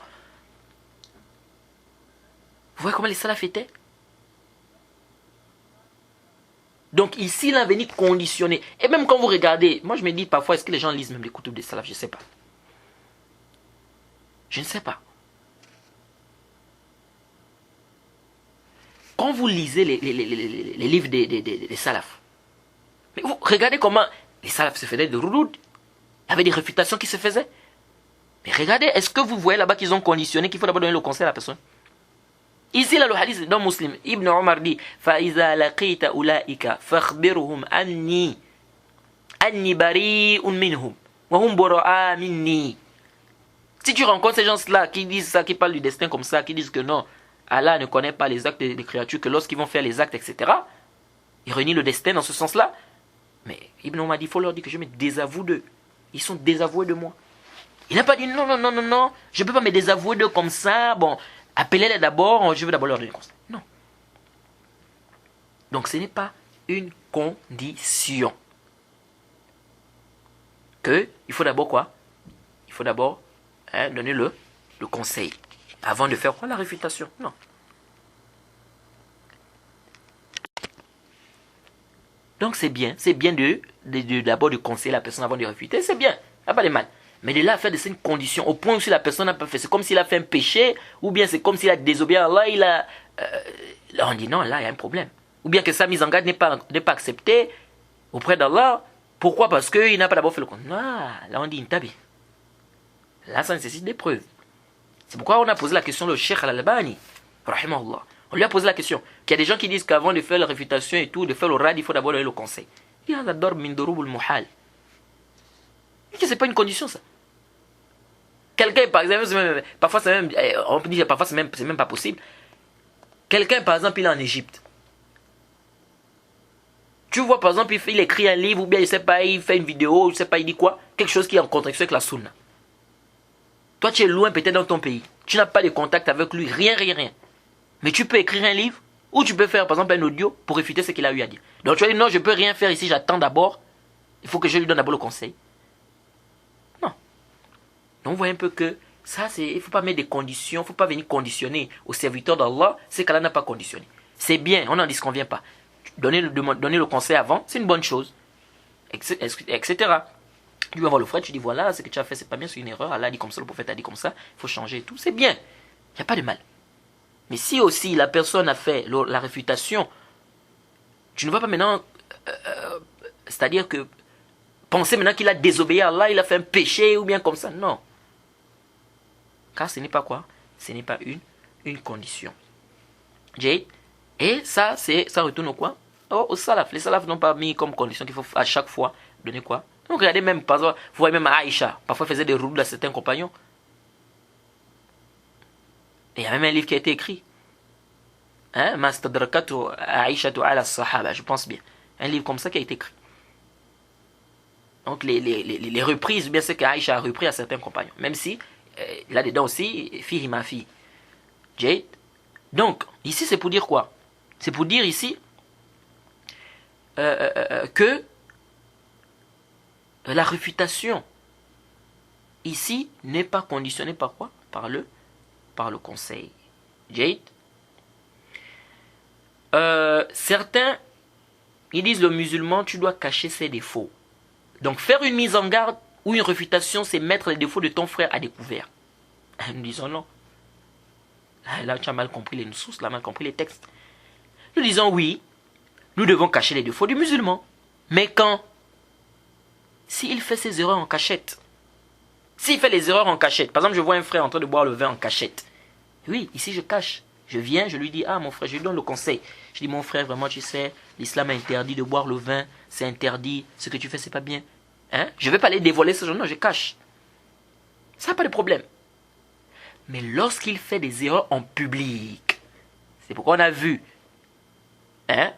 Vous voyez comment les salafs étaient? Donc ici, il a venu conditionner. Et même quand vous regardez, moi je me dis parfois, est-ce que les gens lisent même les koutoub des salafs? Je ne sais pas. Je ne sais pas. Quand vous lisez les livres des salafs, mais vous regardez comment les salafs se faisaient de rouloud. Il y avait des réfutations qui se faisaient. Mais regardez, est-ce que vous voyez là-bas qu'ils ont conditionné qu'il faut d'abord donner le conseil à la personne? Ici, là, le hadith dans Muslim, Ibn Omar dit فَإِذَا لَقِيتَ أُولَٰئِكَ فَأَخْبِرْهُمْ أَنِّي بَرِيءٌ مِّنْهُمْ وَهُمْ بُرَآءٌ مِّنِّي. Si tu rencontres ces gens-là qui disent ça, qui parlent du destin comme ça, qui disent que non, Allah ne connaît pas les actes des créatures, que lorsqu'ils vont faire les actes, etc., ils renient le destin dans ce sens-là. Mais Ibn Omar dit, il faut leur dire que je me désavoue d'eux. Ils sont désavoués de moi. Il n'a pas dit non, je ne peux pas me désavouer d'eux comme ça. Bon, appelez-les d'abord, je veux d'abord leur donner conseil. Non. Donc ce n'est pas une condition. Il faut d'abord quoi? Il faut d'abord donner le conseil. Avant de faire quoi? La réfutation. Non. Donc c'est bien d'abord de conseiller la personne avant de réfuter, c'est bien, il n'y a pas de mal. Mais de là à faire de ces conditions, au point où si la personne n'a pas fait, c'est comme s'il a fait un péché, ou bien c'est comme s'il a désobéi à Allah, là on dit non, là il y a un problème. Ou bien que sa mise en garde n'est pas acceptée auprès d'Allah. Pourquoi? Parce qu'il n'a pas d'abord fait le compte. Non, là on dit intabi. Là ça nécessite des preuves. C'est pourquoi on a posé la question au Cheikh Al-Albani, rahimahullah. On lui a posé la question. Qu'il y a des gens qui disent qu'avant de faire la réfutation et tout, de faire le rad, il faut d'abord donner le conseil. Il y a un ador min durubul muhal. C'est pas une condition ça. Quelqu'un, par exemple, parfois c'est même, on peut dire parfois c'est même pas possible. Quelqu'un, par exemple, il est en Égypte. Tu vois, par exemple, il écrit un livre, ou bien, je sais pas, il fait une vidéo, je sais pas, il dit quoi, quelque chose qui est en contradiction avec la sunna. Toi, tu es loin peut-être dans ton pays. Tu n'as pas de contact avec lui, rien. Mais tu peux écrire un livre, ou tu peux faire, par exemple, un audio pour réfuter ce qu'il a eu à dire. Donc, tu vas dire, non, je peux rien faire ici, j'attends d'abord. Il faut que je lui donne d'abord le conseil. Non. Donc, on voit un peu que ça, il ne faut pas mettre des conditions, il ne faut pas venir conditionner au serviteur d'Allah ce qu'Allah n'a pas conditionné. C'est bien, on n'en dit ce qu'on ne vient pas. Donner le conseil avant, c'est une bonne chose, etc. Tu vas voir le frère, tu dis voilà, ce que tu as fait, c'est pas bien, c'est une erreur. Allah a dit comme ça, le prophète a dit comme ça, il faut changer et tout. C'est bien, il n'y a pas de mal. Mais si aussi la personne a fait la réfutation, tu ne vas pas maintenant, c'est-à-dire que penser maintenant qu'il a désobéi à Allah, il a fait un péché ou bien comme ça. Non. Car ce n'est pas quoi? Ce n'est pas une condition. Jade. Et ça retourne au quoi? Au salaf. Les salafs n'ont pas mis comme condition qu'il faut à chaque fois donner quoi? Donc regardez même, par exemple, vous voyez même Aïcha, parfois faisait des roubles à certains compagnons. Et il y a même un livre qui a été écrit. Hein? Mastadrakatu Aïshatu ala sahaba, je pense bien. Un livre comme ça qui a été écrit. Donc les reprises, bien c'est qu'Aïcha a repris à certains compagnons. Même si, là-dedans aussi, fihi ma fille. Jade. Donc, ici c'est pour dire quoi? C'est pour dire ici que la réfutation ici n'est pas conditionnée par quoi? Par le conseil. Jade. Certains, ils disent le musulman, tu dois cacher ses défauts. Donc faire une mise en garde ou une réfutation, c'est mettre les défauts de ton frère à découvert. Nous disons non. Là, tu as mal compris les sources, tu as mal compris les textes. Nous disons oui, nous devons cacher les défauts du musulman. Mais quand? S'il fait ses erreurs en cachette. S'il fait les erreurs en cachette. Par exemple, je vois un frère en train de boire le vin en cachette. Oui, ici je cache. Je viens, je lui dis, ah mon frère, je lui donne le conseil. Je dis, mon frère, vraiment, tu sais, l'islam a interdit de boire le vin. C'est interdit. Ce que tu fais, c'est pas bien. Hein? Je ne vais pas aller dévoiler ce genre. Non, je cache. Ça n'a pas de problème. Mais lorsqu'il fait des erreurs en public, c'est pourquoi on a vu, hein,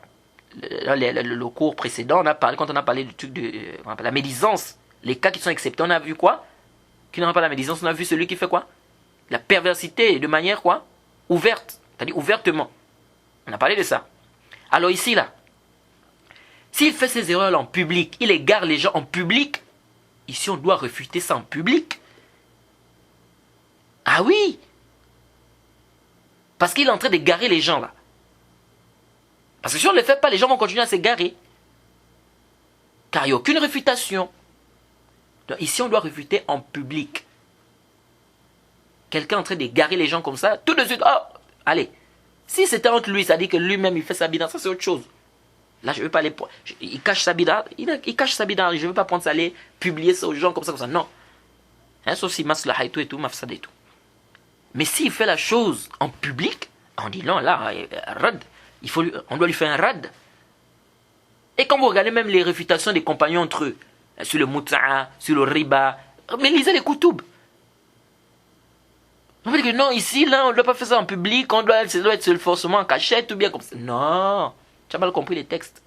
le cours précédent, quand on a parlé du truc de la médisance, les cas qui sont acceptés, on a vu quoi? Qui n'aura pas la médisance, on a vu celui qui fait quoi? La perversité de manière quoi? Ouverte, c'est-à-dire ouvertement. On a parlé de ça. Alors ici, là, s'il fait ses erreurs là en public, il égare les gens en public, ici on doit réfuter ça en public. Ah oui! Parce qu'il est en train d'égarer les gens là. Parce que si on ne le fait pas, les gens vont continuer à s'égarer. Car il n'y a aucune réfutation. Donc ici on doit réfuter en public. Quelqu'un est en train d'égarer les gens comme ça, tout de suite, oh, allez. Si c'était entre lui, ça dit que lui-même il fait sa bida, ça c'est autre chose. Là je ne veux pas aller... Il cache sa bida, il cache sa bida, je ne veux pas prendre ça, aller publier ça aux gens comme ça. Non. Hein, sauf si maslaha et tout, mafsad et tout. Mais s'il fait la chose en public, on dit non, là, rad, on doit lui faire un rad. Et quand vous regardez même les réfutations des compagnons entre eux, sur le muta'a, sur le riba, mais lisez les koutoub. On va dire que non, ici, là, on ne doit pas faire ça en public, ça doit être forcément en cachette ou bien comme ça. Non, tu as mal compris les textes.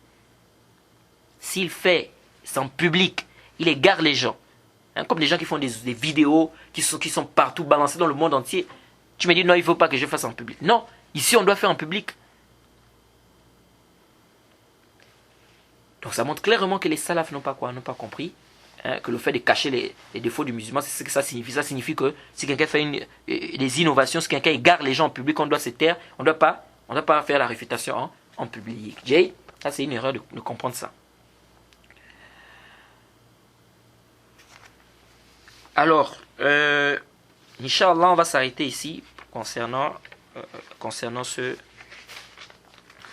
S'il fait ça en public, il égare les gens. Hein, comme les gens qui font des vidéos qui sont partout balancées dans le monde entier. Tu me dis non, il ne faut pas que je fasse en public. Non, ici on doit faire en public. Donc ça montre clairement que les salafs n'ont pas compris. Hein, que le fait de cacher les défauts du musulman, c'est ce que ça signifie. Ça signifie que si quelqu'un fait des innovations, si quelqu'un égare les gens en public, on doit se taire. On ne doit pas faire la réfutation en public. Jay, ça c'est une erreur de comprendre ça. Alors, Inch'Allah, on va s'arrêter ici concernant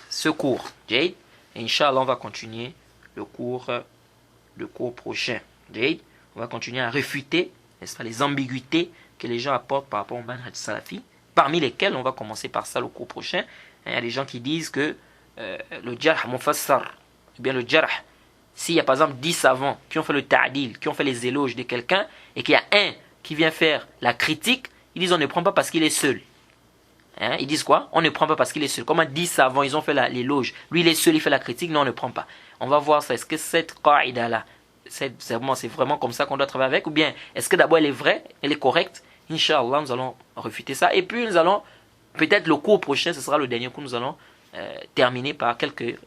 ce cours. Jade. Et Inch'Allah, on va continuer le cours prochain. Jade. On va continuer à réfuter, n'est-ce pas, les ambiguïtés que les gens apportent par rapport au manhaj salafi, parmi lesquels on va commencer par ça le cours prochain. Il y a des gens qui disent que le jarh mufassar, ou bien le jarh, s'il y a par exemple 10 savants qui ont fait le ta'dil, qui ont fait les éloges de quelqu'un, et qu'il y a un qui vient faire la critique, ils disent on ne prend pas parce qu'il est seul. Hein? Ils disent quoi? On ne prend pas parce qu'il est seul. Comment 10 savants, ils ont fait l'éloge, lui il est seul, il fait la critique, non on ne prend pas. On va voir ça, est-ce que cette qaïda là, c'est vraiment comme ça qu'on doit travailler avec, ou bien est-ce que d'abord elle est vraie, elle est correcte? Inch'Allah, nous allons refuter ça, et puis nous allons, peut-être le cours prochain, ce sera le dernier cours, nous allons terminer par quelques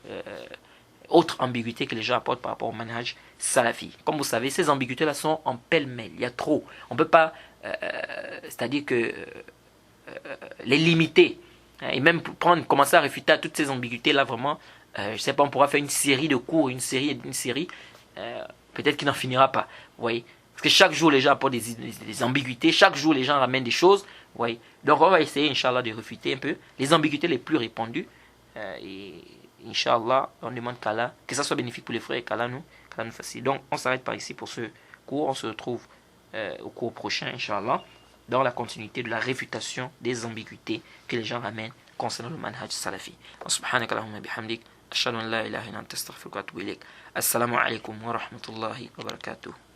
autres ambiguïtés que les gens apportent par rapport au manhaj salafi. Comme vous savez, ces ambiguïtés-là sont en pêle-mêle, il y a trop. On ne peut pas, c'est-à-dire que les limiter, hein, et même commencer à réfuter à toutes ces ambiguïtés-là, vraiment, je ne sais pas, on pourra faire une série de cours, une série, peut-être qui n'en finira pas, vous voyez. Parce que chaque jour, les gens apportent des ambiguïtés, chaque jour, les gens ramènent des choses, vous voyez. Donc, on va essayer, Inch'Allah, de réfuter un peu les ambiguïtés les plus répandues, et Inch'Allah, on demande qu'Allah, que ça soit bénéfique pour les frères et qu'Allah nous facilite. Donc, on s'arrête par ici pour ce cours. On se retrouve au cours prochain, Inch'Allah, dans la continuité de la réfutation des ambiguïtés que les gens ramènent concernant le manhaj salafi. Subhanaka Allahumma bihamdik, ashhadu an la ilaha illa anta astaghfiruka wa atubu ilayk. Assalamu alaikum wa rahmatullahi wa barakatuh.